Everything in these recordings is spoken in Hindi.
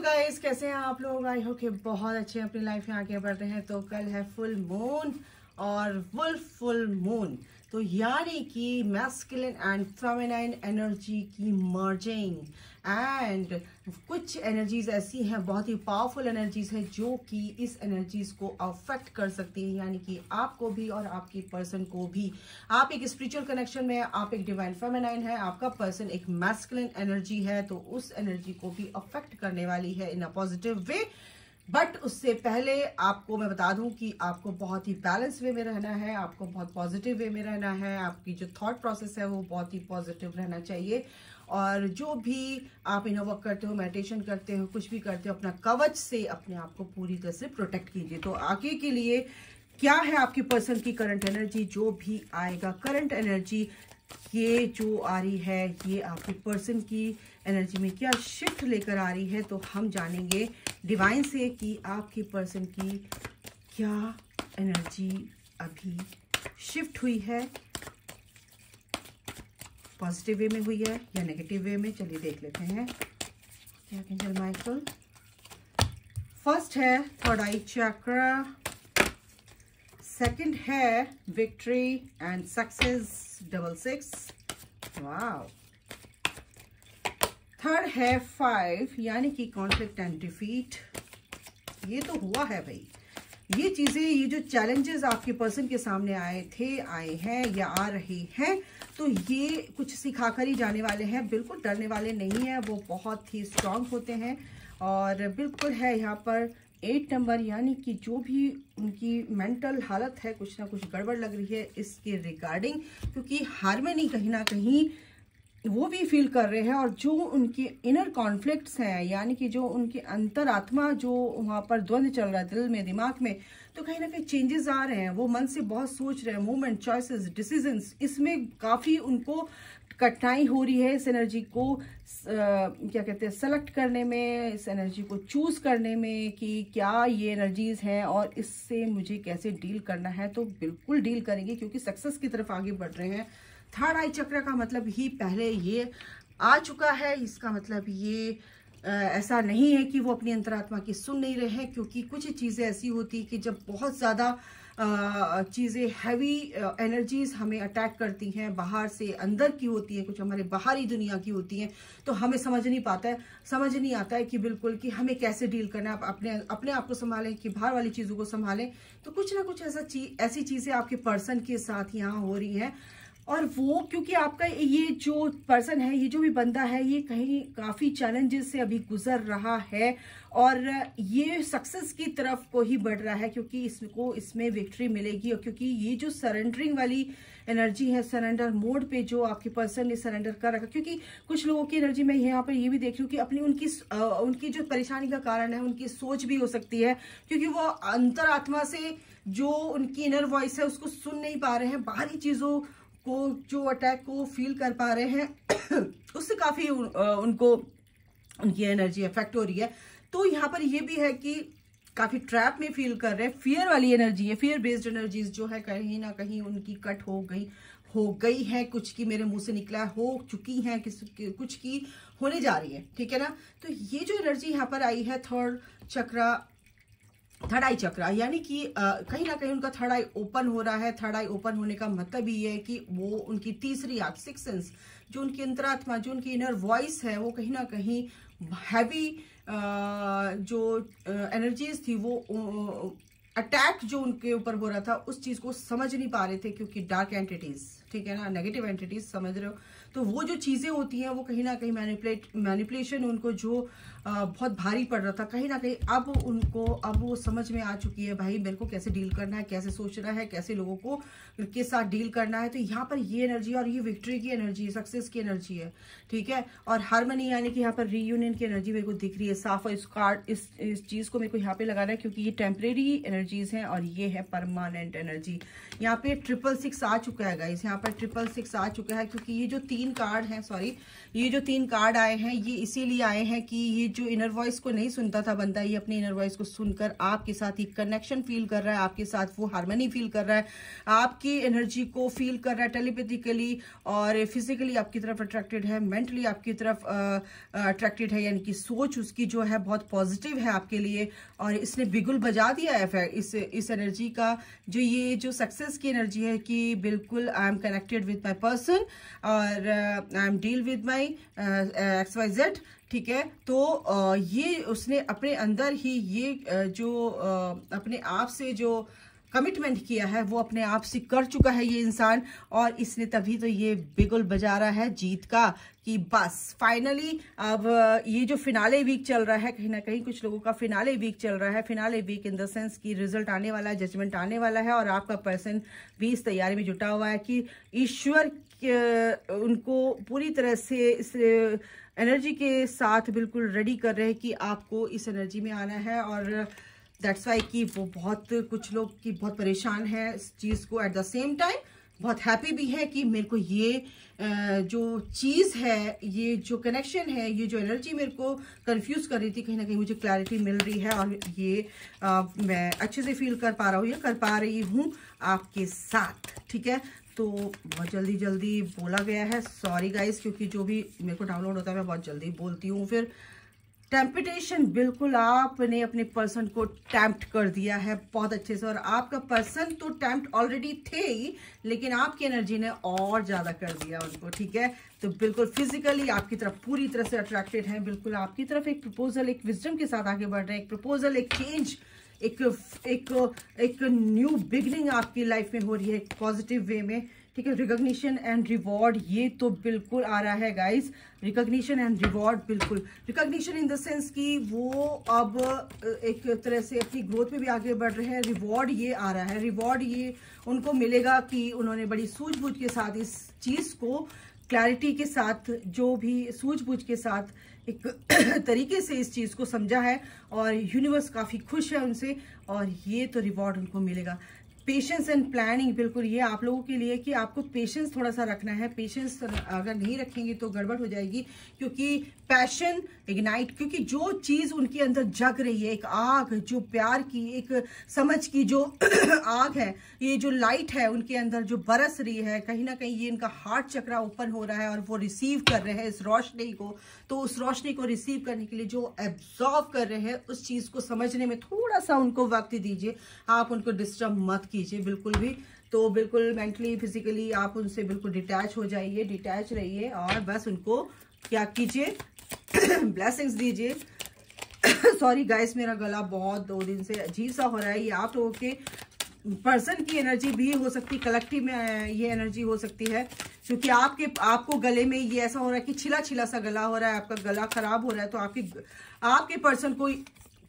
गाइस, कैसे हैं आप लोग? आई होप कि बहुत अच्छे अपनी लाइफ में आगे बढ़ रहे हैं। तो कल है फुल मून और फुल मून, तो यानी कि मैस्कुलिन एंड फेमिनाइन एनर्जी की मर्जिंग। एंड कुछ एनर्जीज ऐसी हैं, बहुत ही पावरफुल एनर्जीज हैं जो कि इस एनर्जीज को अफेक्ट कर सकती है, यानी कि आपको भी और आपकी पर्सन को भी। आप एक स्पिरिचुअल कनेक्शन में, आप एक डिवाइन फेमिनाइन है, आपका पर्सन एक मैस्कुलिन एनर्जी है, तो उस एनर्जी को भी अफेक्ट करने वाली है इन अ पॉजिटिव वे। बट उससे पहले आपको मैं बता दूं कि आपको बहुत ही बैलेंस वे में रहना है, आपको बहुत पॉजिटिव वे में रहना है, आपकी जो थॉट प्रोसेस है वो बहुत ही पॉजिटिव रहना चाहिए। और जो भी आप इनर वर्क करते हो, मेडिटेशन करते हो, कुछ भी करते हो, अपना कवच से अपने आप को पूरी तरह से प्रोटेक्ट कीजिए। तो आगे के लिए क्या है आपकी पर्सन की करंट एनर्जी, जो भी आएगा करंट एनर्जी, ये जो आ रही है ये आपके पर्सन की एनर्जी में क्या शिफ्ट लेकर आ रही है, तो हम जानेंगे डिवाइन से कि आपके पर्सन की क्या एनर्जी अभी शिफ्ट हुई है, पॉजिटिव वे में हुई है या नेगेटिव वे में। चलिए देख लेते हैं क्या एंजल माइकल। फर्स्ट है थर्ड आई चक्रा, सेकंड है victory and success 666, wow. Third है 5 यानी कि कॉन्फ्लिक्ट एंड डिफीट। ये तो हुआ है भाई, ये चीजें, ये जो चैलेंजेस आपके पर्सन के सामने आए हैं या आ रहे हैं, तो ये कुछ सिखाकर ही जाने वाले हैं। बिल्कुल डरने वाले नहीं है, वो बहुत ही स्ट्रांग होते हैं। और बिल्कुल है यहाँ पर 8 नंबर, यानी कि जो भी उनकी मेंटल हालत है कुछ ना कुछ गड़बड़ लग रही है इसके रिगार्डिंग, क्योंकि हार्मनी कहीं ना कहीं वो भी फील कर रहे हैं। और जो उनके इनर कॉन्फ्लिक्ट्स हैं, यानी कि जो उनकी अंतरात्मा, जो वहाँ पर द्वंद्व चल रहा है दिल में, दिमाग में, तो कहीं ना कहीं चेंजेस आ रहे हैं। वो मन से बहुत सोच रहे हैं, मूवमेंट, चॉइसेस, डिसीजंस, इसमें काफ़ी उनको कठिनाई हो रही है इस एनर्जी को क्या कहते हैं सेलेक्ट करने में, इस एनर्जी को चूज करने में कि क्या ये एनर्जीज हैं और इससे मुझे कैसे डील करना है। तो बिल्कुल डील करेंगे क्योंकि सक्सेस की तरफ आगे बढ़ रहे हैं। थर्ड आई चक्र का मतलब ही पहले ये आ चुका है, इसका मतलब ये ऐसा नहीं है कि वो अपनी अंतरात्मा की सुन नहीं रहे हैं, क्योंकि कुछ चीज़ें ऐसी होती कि जब बहुत ज़्यादा चीज़ें हैवी एनर्जीज हमें अटैक करती हैं, बाहर से अंदर की होती हैं, कुछ हमारे बाहरी दुनिया की होती हैं, तो हमें समझ नहीं आता है कि बिल्कुल कि हमें कैसे डील करना है। आप अपने आप को संभालें कि बाहर वाली चीज़ों को संभालें। तो कुछ ना कुछ ऐसी चीज़ें आपके पर्सन के साथ यहाँ हो रही हैं। और वो क्योंकि आपका ये जो पर्सन है, ये जो भी बंदा है, ये कहीं काफ़ी चैलेंजेस से अभी गुजर रहा है और ये सक्सेस की तरफ को ही बढ़ रहा है, क्योंकि इसमें विक्ट्री मिलेगी। और क्योंकि ये जो सरेंडरिंग वाली एनर्जी है, सरेंडर मोड पे जो आपके पर्सन ने सरेंडर कर रखा, क्योंकि कुछ लोगों की एनर्जी में यहाँ पर ये भी देख रही हूँ कि अपनी उनकी जो परेशानी का कारण है, उनकी सोच भी हो सकती है, क्योंकि वो अंतरात्मा से जो उनकी इनर वॉइस है उसको सुन नहीं पा रहे हैं, बाहरी चीज़ों को जो अटैक को फील कर पा रहे हैं उससे काफ़ी उनकी एनर्जी अफेक्ट हो रही है। तो यहाँ पर ये भी है कि काफ़ी ट्रैप में फील कर रहे हैं। फियर वाली एनर्जी है, फियर बेस्ड एनर्जीज जो है कहीं ना कहीं उनकी कट हो गई है। कुछ की मेरे मुंह से निकला हो चुकी हैं, कुछ की होने जा रही है, ठीक है ना। तो ये जो एनर्जी यहाँ पर आई है थर्ड आई चक्रा, यानी कि कहीं ना कहीं उनका थर्ड आई ओपन हो रहा है। थर्ड आई ओपन होने का मतलब ये है कि वो उनकी तीसरी आंख, सिक्स्थ सेंस, जो उनकी अंतरात्मा, जो उनकी इनर वॉइस है, वो कहीं ना कहीं हैवी जो एनर्जीज थी, वो अटैक जो उनके ऊपर हो रहा था उस चीज को समझ नहीं पा रहे थे, क्योंकि डार्क एंटिटीज, ठीक है ना, नेगेटिव एंटिटीज, समझ रहे हो। तो वो जो चीजें होती हैं वो कहीं ना कहीं मैनिपुलेशन उनको जो बहुत भारी पड़ रहा था, कहीं ना कहीं अब वो समझ में आ चुकी है, भाई मेरे को कैसे डील करना है, कैसे सोचना है, कैसे लोगों को के साथ डील करना है। तो यहाँ पर ये एनर्जी, और ये विक्ट्री की एनर्जी, सक्सेस की एनर्जी है, ठीक है। और हार्मनी यानी कि यहाँ पर रीयूनियन की एनर्जी मेरे को दिख रही है साफ। इस चीज को मेरे को यहाँ पे लगाना है, क्योंकि ये टेम्परेरी एनर्जीज हैं और ये है परमानेंट एनर्जी। यहाँ पे 666 आ चुका है गाइस, यहाँ पर 666 आ चुका है, क्योंकि ये जो 3 कार्ड हैं, ये जो 3 कार्ड आए हैं, ये इसीलिए आए हैं कि ये जो इनर वॉइस को नहीं सुनता था बंदा, ये अपनी इनर वॉइस को सुनकर आपके साथ ही कनेक्शन फील कर रहा है, आपके साथ वो हार्मनी फील कर रहा है, आपकी एनर्जी को फील कर रहा है टेलीपैथिकली, और फिजिकली आपकी तरफ अट्रैक्टेड है, मेंटली आपकी तरफ अट्रैक्टेड है, यानी कि सोच उसकी जो है बहुत पॉजिटिव है आपके लिए, और इसने बिगुल बजा दिया है इस एनर्जी का, जो ये जो सक्सेस की एनर्जी है कि बिल्कुल I am connected with my person और I am deal with my XYZ, ठीक है। तो ये उसने अपने अंदर ही ये जो अपने आप से जो कमिटमेंट किया है वो अपने आप से कर चुका है ये इंसान, और इसने तभी तो ये बिगुल बजा रहा है जीत का कि बस फाइनली अब ये जो फिनाले वीक चल रहा है, कहीं ना कहीं कुछ लोगों का फिनाले वीक चल रहा है, finale week in the sense कि रिजल्ट आने वाला है, जजमेंट आने वाला है, और आपका पर्सन भी इस तैयारी में जुटा हुआ है कि ईश्वर उनको पूरी तरह से इस एनर्जी के साथ बिल्कुल रेडी कर रहे हैं कि आपको इस एनर्जी में आना है। और दैट्स वाई कि वो बहुत कुछ लोग की बहुत परेशान है इस चीज़ को, एट द सेम टाइम बहुत हैप्पी भी है कि मेरे को ये जो चीज़ है, ये जो कनेक्शन है, ये जो एनर्जी मेरे को कंफ्यूज कर रही थी, कहीं ना कहीं मुझे क्लैरिटी मिल रही है, और ये मैं अच्छे से फील कर पा रहा हूँ, या कर पा रही हूँ आपके साथ, ठीक है। तो बहुत जल्दी बोला गया है, सॉरी गाइस, क्योंकि जो भी मेरे को डाउनलोड होता है मैं बहुत जल्दी बोलती हूँ। फिर टेम्पटेशन, बिल्कुल आपने अपने पर्सन को टेम्प्ट कर दिया है बहुत अच्छे से, और आपका पर्सन तो टेम्प्ट ऑलरेडी थे ही, लेकिन आपकी एनर्जी ने और ज़्यादा कर दिया उनको, ठीक है। तो बिल्कुल फिजिकली आपकी तरफ पूरी तरह से अट्रैक्टेड है, बिल्कुल आपकी तरफ एक प्रपोजल, एक विजडम के साथ आगे बढ़ रहे हैं, एक प्रपोजल, एक चेंज, एक न्यू बिगनिंग आपकी लाइफ में हो रही है पॉजिटिव वे में, ठीक है। रिकॉग्निशन एंड रिवॉर्ड, ये तो बिल्कुल आ रहा है गाइस, रिकॉग्निशन एंड रिवॉर्ड, बिल्कुल रिकॉग्निशन इन द सेंस कि वो अब एक तरह से अपनी ग्रोथ में भी आगे बढ़ रहे हैं। रिवॉर्ड ये आ रहा है, रिवॉर्ड ये उनको मिलेगा कि उन्होंने बड़ी सूझबूझ के साथ इस चीज़ को, क्लैरिटी के साथ, जो भी सूझबूझ के साथ एक तरीके से इस चीज़ को समझा है, और यूनिवर्स काफ़ी खुश है उनसे, और ये तो रिवॉर्ड उनको मिलेगा। पेशेंस एंड प्लानिंग, बिल्कुल ये आप लोगों के लिए कि आपको पेशेंस थोड़ा सा रखना है। पेशेंस अगर नहीं रखेंगे तो गड़बड़ हो जाएगी, क्योंकि पैशन इग्नाइट, क्योंकि जो चीज़ उनके अंदर जग रही है, एक आग जो प्यार की, एक समझ की जो आग है, ये जो लाइट है उनके अंदर जो बरस रही है, कहीं ना कहीं ये इनका हार्ट चक्रा ओपन हो रहा है, और वो रिसीव कर रहे हैं इस रोशनी को। तो उस रोशनी को रिसीव करने के लिए जो एब्जॉर्व कर रहे हैं, उस चीज़ को समझने में थोड़ा सा उनको वक्त दीजिए, आप उनको डिस्टर्ब मत कीजिए बिल्कुल भी। तो बिल्कुल मेंटली फिजिकली आप उनसे बिल्कुल डिटैच हो जाइए, डिटैच रहिए, और बस उनको क्या कीजिए, ब्लेसिंग्स दीजिए। सॉरी गाइस, मेरा गला बहुत 2 दिन से अजीब सा हो रहा है। ये आप लोगों के पर्सन की एनर्जी भी हो सकती, कलेक्टिव में ये एनर्जी हो सकती है, क्योंकि आपको गले में ये ऐसा हो रहा है कि छिला सा गला हो रहा है, आपका गला खराब हो रहा है, तो आपके पर्सन को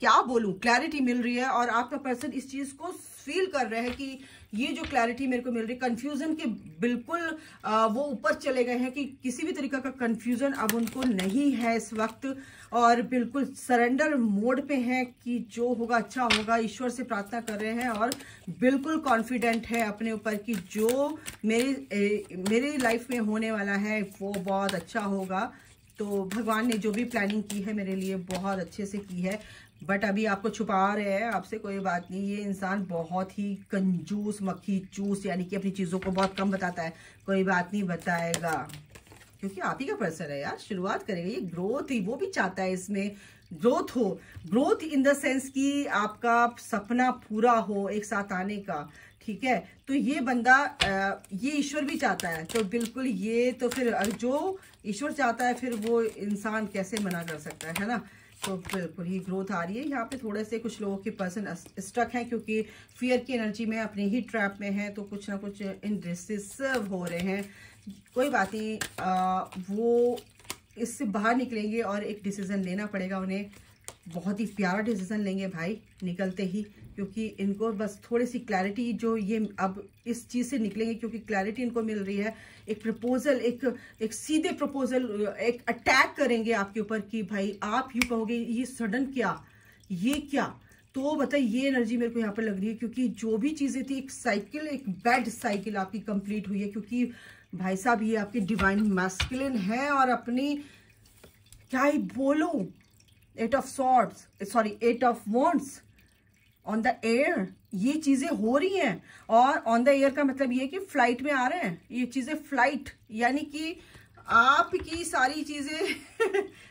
क्या बोलूं, क्लैरिटी मिल रही है, और आपका पर्सन इस चीज को फील कर रहे हैं कि ये जो क्लैरिटी मेरे को मिल रही है, कंफ्यूजन के बिल्कुल वो ऊपर चले गए हैं, कि किसी भी तरीका का कंफ्यूजन अब उनको नहीं है इस वक्त, और बिल्कुल सरेंडर मोड पे हैं कि जो होगा अच्छा होगा, ईश्वर से प्रार्थना कर रहे हैं, और बिल्कुल कॉन्फिडेंट है अपने ऊपर कि जो मेरी लाइफ में होने वाला है वो बहुत अच्छा होगा। तो भगवान ने जो भी प्लानिंग की है मेरे लिए बहुत अच्छे से की है, बट अभी आपको छुपा रहे हैं आपसे, कोई बात नहीं। ये इंसान बहुत ही कंजूस, मक्खी चूस, यानी कि अपनी चीज़ों को बहुत कम बताता है, कोई बात नहीं बताएगा, क्योंकि आप ही का पर्सन है यार, शुरुआत करेगा। ये ग्रोथ ही वो भी चाहता है, इसमें ग्रोथ हो, ग्रोथ इन द सेंस कि आपका सपना पूरा हो एक साथ आने का, ठीक है। तो ये बंदा ये ईश्वर भी चाहता है, तो बिल्कुल ये तो फिर जो ईश्वर चाहता है फिर वो इंसान कैसे मना कर सकता है ना। तो बिल्कुल ये ग्रोथ आ रही है। यहाँ पे थोड़े से कुछ लोगों के पर्सन स्टक हैं, क्योंकि फियर की एनर्जी में अपने ही ट्रैप में है, तो कुछ ना कुछ इनडिसिसिव हो रहे हैं। कोई बात नहीं, वो इससे बाहर निकलेंगे, और एक डिसीजन लेना पड़ेगा उन्हें, बहुत ही प्यारा डिसीजन लेंगे भाई निकलते ही, क्योंकि इनको बस थोड़ी सी क्लैरिटी, जो ये अब इस चीज़ से निकलेंगे क्योंकि क्लैरिटी इनको मिल रही है। एक प्रपोजल, एक सीधे प्रपोजल, एक अटैक करेंगे आपके ऊपर कि भाई आप यूँ कहोगे ये सडन क्या, ये क्या, तो बताइए ये एनर्जी मेरे को यहाँ पर लग रही है, क्योंकि जो भी चीज़ें थी एक साइकिल, एक बैड साइकिल आपकी कंप्लीट हुई है, क्योंकि भाई साहब ये आपके डिवाइन मैस्कुलिन है, और अपनी क्या ही बोलूं, 8 of swords, sorry 8 of wands on the air, ये चीजें हो रही हैं। और ऑन द एयर का मतलब ये है कि फ्लाइट में आ रहे हैं, ये चीजें फ्लाइट, यानी कि आपकी सारी चीजें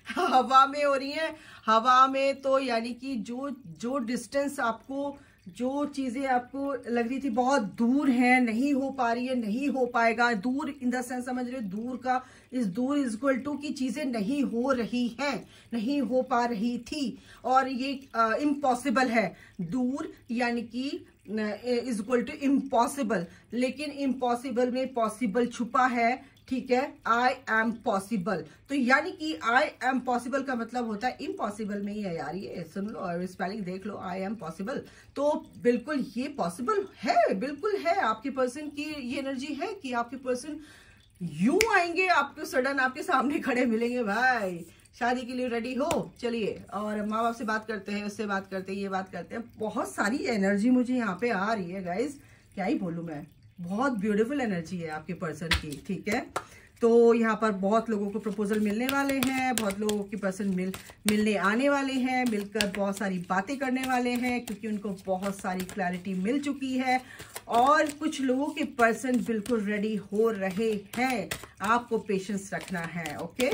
हवा में हो रही हैं। हवा में तो यानी कि जो डिस्टेंस आपको, जो चीजें आपको लग रही थी बहुत दूर है, नहीं हो पा रही है, नहीं हो पाएगा, दूर इन द सेंस समझ रहे, दूर का इस दूर इज इक्वल टू की चीजें नहीं हो रही हैं, नहीं हो पा रही थी, और ये इम्पॉसिबल है। दूर यानी कि इज इक्वल टू इम्पॉसिबल, लेकिन इम्पॉसिबल में पॉसिबल छुपा है, ठीक है। आई एम पॉसिबल, तो यानी कि आई एम पॉसिबल का मतलब होता है इम्पॉसिबल में ही है यार, ये सुन लो और स्पेलिंग देख लो, आई एम पॉसिबल। तो बिल्कुल ये पॉसिबल है, बिल्कुल है। आपके पर्सन की ये एनर्जी है कि आपके पर्सन यूं आएंगे आपको, सडन आपके सामने खड़े मिलेंगे, भाई शादी के लिए रेडी हो, चलिए, और माँ बाप से बात करते हैं, उससे बात करते हैं, ये बात करते हैं। बहुत सारी एनर्जी मुझे यहाँ पे आ रही है गाइज, क्या ही बोलूं मैं, बहुत ब्यूटीफुल एनर्जी है आपके पर्सन की, ठीक है। तो यहाँ पर बहुत लोगों को प्रपोजल मिलने वाले हैं, बहुत लोगों के पर्सन मिलने आने वाले हैं, मिलकर बहुत सारी बातें करने वाले हैं, क्योंकि उनको बहुत सारी क्लैरिटी मिल चुकी है। और कुछ लोगों के पर्सन बिल्कुल रेडी हो रहे हैं, आपको पेशेंस रखना है, ओके।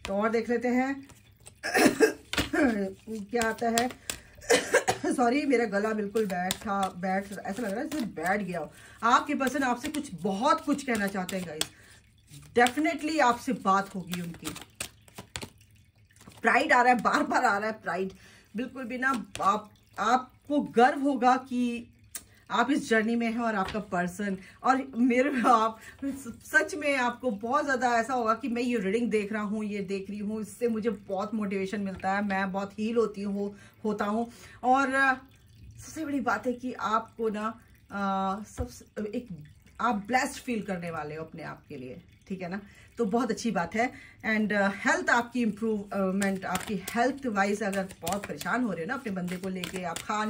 तो और देख लेते हैं क्या आता है। सॉरी, मेरा गला बिल्कुल बैठ ऐसा लग रहा है जैसे बैठ गया हो। आपके पर्सन आपसे बहुत कुछ कहना चाहते हैं गाइस, डेफिनेटली आपसे बात होगी उनकी। प्राइड आ रहा है, बार बार आ रहा है प्राइड, बिल्कुल भी ना, आपको गर्व होगा कि आप इस जर्नी में हैं और आपका पर्सन, और मेरे आप सच में आपको बहुत ज़्यादा ऐसा होगा कि मैं ये रीडिंग देख रहा हूँ, ये देख रही हूँ, इससे मुझे बहुत मोटिवेशन मिलता है, मैं बहुत हील होता हूँ। और सबसे बड़ी बात है कि आपको ना आप ब्लेस्ड फील करने वाले हो अपने आप के लिए, ठीक है ना। तो बहुत अच्छी बात है। एंड हेल्थ आपकी इम्प्रूवमेंट, आपकी हेल्थ वाइज अगर बहुत परेशान हो रहे हो ना अपने बंदे को लेके, आप खाना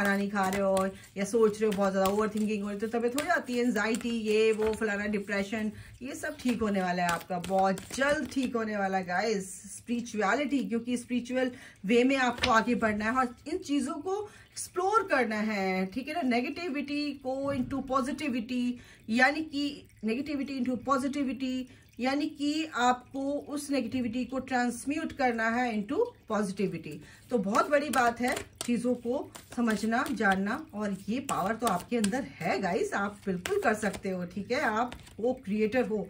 नहीं खा रहे हो, या सोच रहे हो, बहुत ज़्यादा ओवर थिंकिंग हो रही है, तो तबीयत हो जाती है, एंजाइटी, ये वो फलाना, डिप्रेशन, ये सब ठीक होने वाला है आपका, बहुत जल्द ठीक होने वाला है गाइस। स्पिरिचुअलिटी, क्योंकि स्पिरिचुअल वे में आपको आगे बढ़ना है और इन चीज़ों को एक्सप्लोर करना है, ठीक है ना। नेगेटिविटी को इनटू पॉजिटिविटी, यानी कि नेगेटिविटी इनटू पॉजिटिविटी, यानी कि आपको उस नेगेटिविटी को ट्रांसम्यूट करना है इनटू पॉजिटिविटी। तो बहुत बड़ी बात है चीज़ों को समझना, जानना, और ये पावर तो आपके अंदर है गाइस, आप बिल्कुल कर सकते हो, ठीक है। आप वो क्रिएटर हो।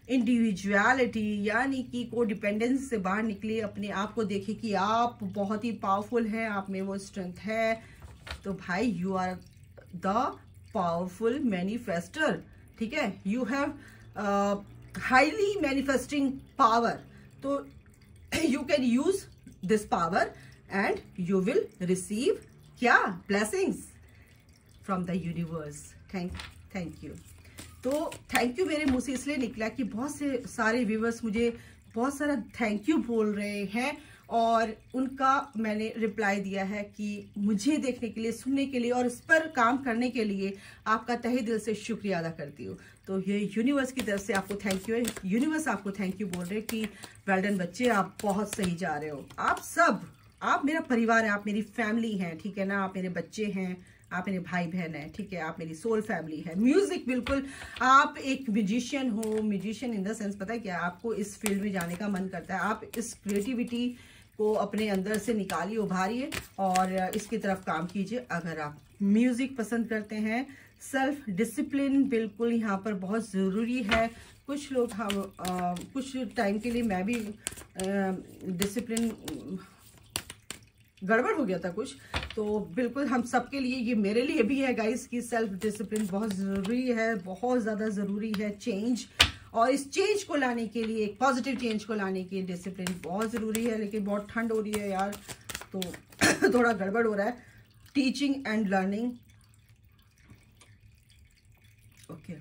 इंडिविजुअलिटी, यानी कि को डिपेंडेंस से बाहर निकले, अपने आप को देखे कि आप बहुत ही पावरफुल हैं, आप में वो स्ट्रेंथ है। तो भाई you are the powerful manifester, ठीक है। You have highly manifesting power, तो you can use this power and you will receive क्या, blessings from the universe. Thank you. तो थैंक यू मेरे मुंह से इसलिए निकला कि बहुत से सारे व्यूवर्स मुझे बहुत सारा थैंक यू बोल रहे हैं, और उनका मैंने रिप्लाई दिया है कि मुझे देखने के लिए, सुनने के लिए और इस पर काम करने के लिए आपका तहे दिल से शुक्रिया अदा करती हूँ। तो ये यूनिवर्स की तरफ से आपको थैंक यू है, यूनिवर्स आपको थैंक यू बोल रहे हैं कि वेल डन बच्चे, आप बहुत सही जा रहे हो। आप सब, आप मेरा परिवार है, आप मेरी फैमिली हैं, ठीक है ना। आप मेरे बच्चे हैं, आप मेरे भाई बहन हैं, ठीक है। आप मेरी सोल फैमिली है। म्यूजिक, बिल्कुल आप एक म्यूजिशियन हो, म्यूजिशियन इन द सेंस, पता है क्या, आपको इस फील्ड में जाने का मन करता है, आप इस क्रिएटिविटी को अपने अंदर से निकालिए, उभारिए और इसकी तरफ काम कीजिए। अगर आप म्यूजिक पसंद करते हैं, सेल्फ डिसिप्लिन बिल्कुल यहाँ पर बहुत ज़रूरी है। कुछ लोग कुछ टाइम के लिए मैं भी डिसिप्लिन गड़बड़ हो गया था कुछ, तो बिल्कुल हम सबके लिए, ये मेरे लिए भी है गाइस, कि सेल्फ डिसिप्लिन बहुत ज़रूरी है, बहुत ज़्यादा ज़रूरी है। चेंज, और इस चेंज को लाने के लिए, एक पॉजिटिव चेंज को लाने के लिए डिसिप्लिन बहुत ज़रूरी है। लेकिन बहुत ठंड हो रही है यार, तो थोड़ा गड़बड़ हो रहा है। टीचिंग एंड लर्निंग, ओके,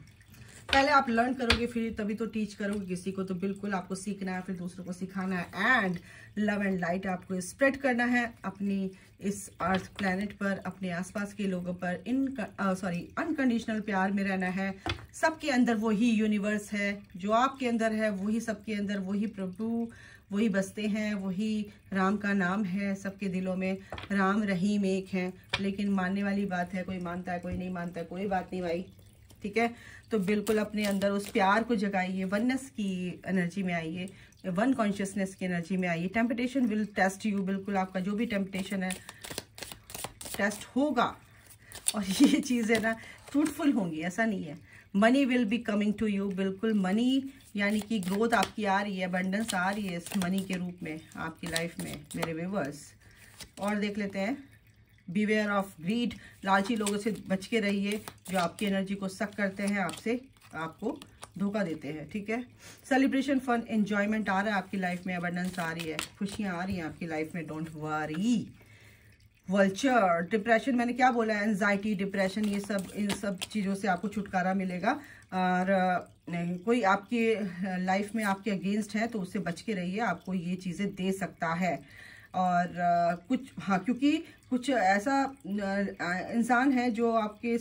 पहले आप लर्न करोगे फिर तभी तो टीच करोगे किसी को। तो बिल्कुल आपको सीखना है, फिर दूसरों को सिखाना है, एंड लव एंड लाइट आपको स्प्रेड करना है अपनी इस अर्थ प्लैनेट पर, अपने आसपास के लोगों पर अनकंडीशनल प्यार में रहना है। सबके अंदर वही यूनिवर्स है, जो आपके अंदर है वही सबके अंदर, वही प्रभु, वही बसते हैं, वही राम का नाम है सबके दिलों में, राम रहीम एक हैं। लेकिन मानने वाली बात है, कोई मानता है कोई नहीं मानता है, कोई बात नहीं भाई, ठीक है। तो बिल्कुल अपने अंदर उस प्यार को जगाइए, वननेस की एनर्जी में आइए, वन कॉन्शियसनेस की एनर्जी में आइए। टेम्पटेशन विल टेस्ट यू, बिल्कुल आपका जो भी टेम्पटेशन है टेस्ट होगा, और ये चीज़ें ना फ्रूटफुल होंगी, ऐसा नहीं है। Money will be coming to you, बिल्कुल मनी यानी कि ग्रोथ आपकी आ रही है, अबंडेंस आ रही है इस मनी के रूप में आपकी लाइफ में मेरे व्यूअर्स। और देख लेते हैं, बीवेयर ऑफ ग्रीड, लालची लोगों से बच के रहिए जो आपकी एनर्जी को सक करते हैं, आपसे आपको धोखा देते हैं, ठीक है। सेलिब्रेशन, फन, एंजॉयमेंट आ रहा है आपकी लाइफ में, अबंडेंस आ रही है, खुशियाँ आ रही हैं आपकी लाइफ में, डोंट वरी। वल्चर, डिप्रेशन, मैंने क्या बोला, एंजाइटी, डिप्रेशन, ये सब, इन सब चीज़ों से आपको छुटकारा मिलेगा। और नहीं, कोई आपके लाइफ में आपके अगेंस्ट है तो उससे बच के रहिए, आपको ये चीज़ें दे सकता है। और कुछ, हाँ, क्योंकि कुछ ऐसा इंसान है जो आपके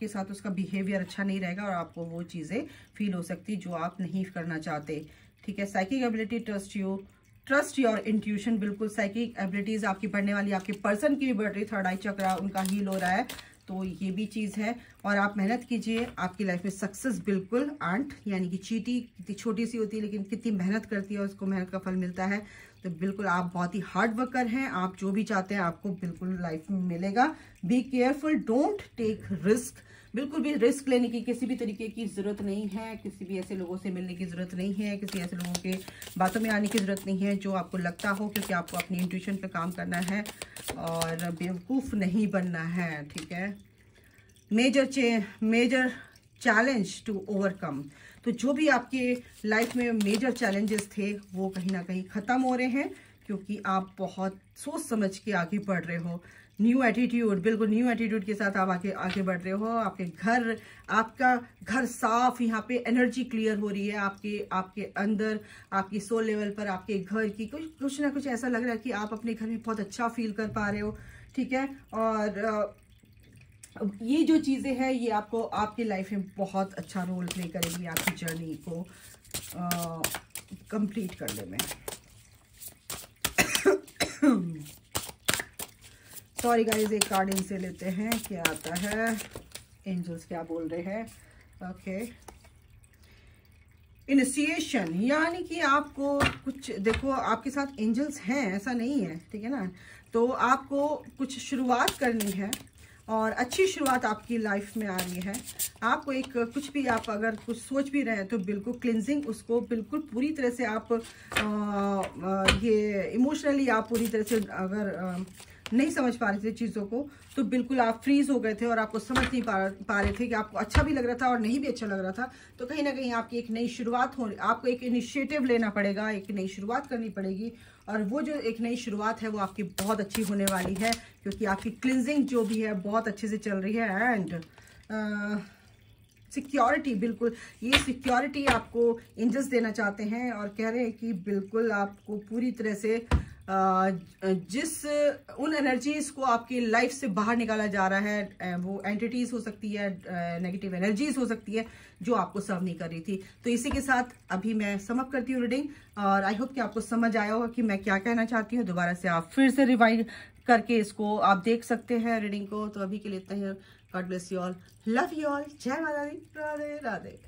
साथ उसका बिहेवियर अच्छा नहीं रहेगा और आपको वो चीज़ें फील हो सकती जो आप नहीं करना चाहते, ठीक है। Psychic ability, trust your intuition, बिल्कुल साइकिक एबिलिटीज आपकी बढ़ने वाली, आपके पर्सन की भी बढ़ रही, थर्ड आई चक्रा उनका हील हो रहा है, तो ये भी चीज़ है। और आप मेहनत कीजिए, आपकी लाइफ में सक्सेस बिल्कुल आंट, यानी कि चींटी कितनी छोटी सी होती है लेकिन कितनी मेहनत करती है, उसको मेहनत का फल मिलता है। तो बिल्कुल आप बहुत ही हार्ड वर्कर हैं, आप जो भी चाहते हैं आपको बिल्कुल लाइफ में मिलेगा। Be careful, don't take risk, बिल्कुल भी रिस्क लेने की किसी भी तरीके की ज़रूरत नहीं है, किसी भी ऐसे लोगों से मिलने की ज़रूरत नहीं है, किसी ऐसे लोगों के बातों में आने की ज़रूरत नहीं है जो आपको लगता हो, क्योंकि आपको अपनी इंट्यूशन पे काम करना है और बेवकूफ़ नहीं बनना है, ठीक है। मेजर चैलेंज टू ओवरकम, तो जो भी आपके लाइफ में मेजर चैलेंजेस थे वो कहीं ना कहीं ख़त्म हो रहे हैं, क्योंकि आप बहुत सोच समझ के आगे बढ़ रहे हो। न्यू एटीट्यूड, बिल्कुल न्यू एटीट्यूड के साथ आप आगे बढ़ रहे हो। आपका घर साफ, यहाँ पे एनर्जी क्लियर हो रही है आपके अंदर, आपकी सोल लेवल पर, आपके घर की कुछ ना कुछ ऐसा लग रहा है कि आप अपने घर में बहुत अच्छा फील कर पा रहे हो, ठीक है। और ये जो चीज़ें हैं ये आपको आपकी लाइफ में बहुत अच्छा रोल प्ले करेगी आपकी जर्नी को कंप्लीट करने में। सॉरी गाइस, एक कार्ड इनसे लेते हैं, क्या आता है, एंजल्स क्या बोल रहे हैं। ओके, इनिशिएशन, यानी कि आपको कुछ, देखो आपके साथ एंजल्स हैं ऐसा नहीं है, ठीक है ना। तो आपको कुछ शुरुआत करनी है और अच्छी शुरुआत आपकी लाइफ में आ रही है। आपको एक कुछ भी, आप अगर कुछ सोच भी रहे हैं तो बिल्कुल क्लिनजिंग, उसको बिल्कुल पूरी तरह से आप ये इमोशनली आप पूरी तरह से अगर नहीं समझ पा रहे थे चीज़ों को, तो बिल्कुल आप फ्रीज हो गए थे और आपको समझ नहीं पा रहे थे कि आपको अच्छा भी लग रहा था और नहीं भी अच्छा लग रहा था। तो कहीं ना कहीं आपकी एक नई शुरुआत आपको एक इनिशिएटिव लेना पड़ेगा, एक नई शुरुआत करनी पड़ेगी। और वो जो एक नई शुरुआत है वो आपकी बहुत अच्छी होने वाली है, क्योंकि आपकी क्लिनजिंग जो भी है बहुत अच्छे से चल रही है। एंड सिक्योरिटी, बिल्कुल ये सिक्योरिटी आपको एंजल्स देना चाहते हैं और कह रहे हैं कि बिल्कुल आपको पूरी तरह से जिस उन एनर्जीज को आपकी लाइफ से बाहर निकाला जा रहा है, वो एंटिटीज हो सकती है, नेगेटिव एनर्जीज हो सकती है जो आपको सर्व नहीं कर रही थी। तो इसी के साथ अभी मैं समअप करती हूँ रीडिंग, और आई होप कि आपको समझ आया होगा कि मैं क्या कहना चाहती हूँ। दोबारा से आप फिर से रिवाइंड करके इसको आप देख सकते हैं रीडिंग को। तो अभी के लिए इतना ही, God bless you all, love you all, जय माता दी, राधे राधे।